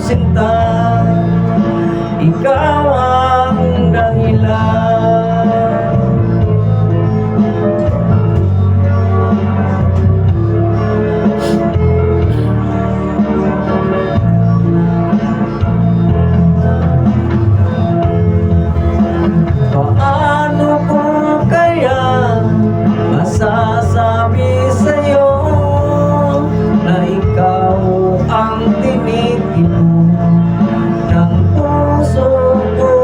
sinta, ikaw ang dahilan. Paano ko kaya masasabi sa'yo na ikaw ang tinitimo ng puso ko?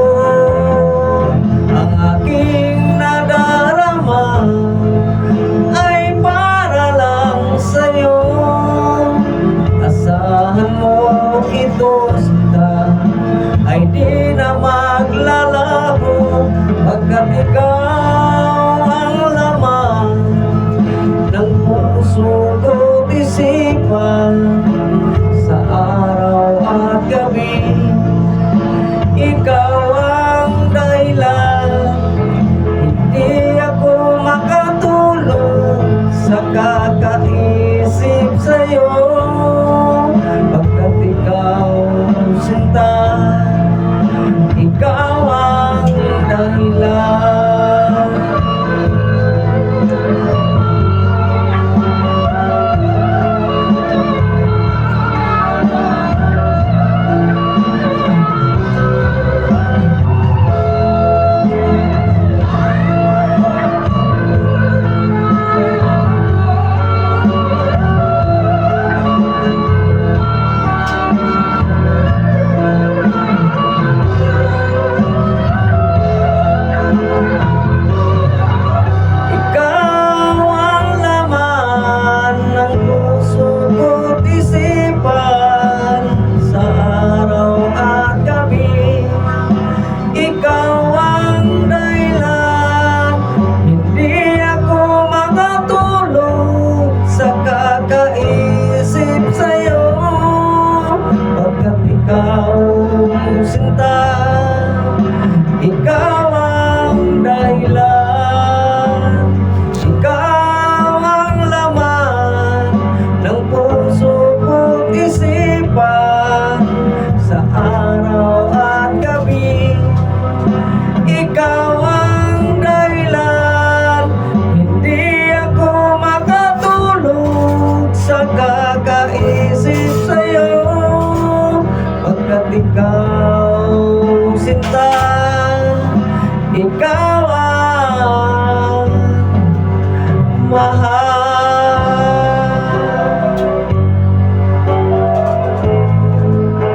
Ang aking nadarama ay para lang sa'yo. Asahan mo ito, sinta, ay di na maglalaho, pagkat ikaw ang laman ng puso ko't isipan. Sa araw at gabi, ikaw ang dahilan. Hindi ako makatulog sa kakaisip sa'yo, pagkat ikaw, sinta, ikaw ang dahilan. Ikaw, sinta, ikaw ang dahilan. Ikaw ang laman ng puso ko't isipan. Sa araw at gabi, ikaw ang dahilan. Hindi ako makatulog sa kakaisip sa'yo, pagkat ikaw, sinta, ikaw ang mahal.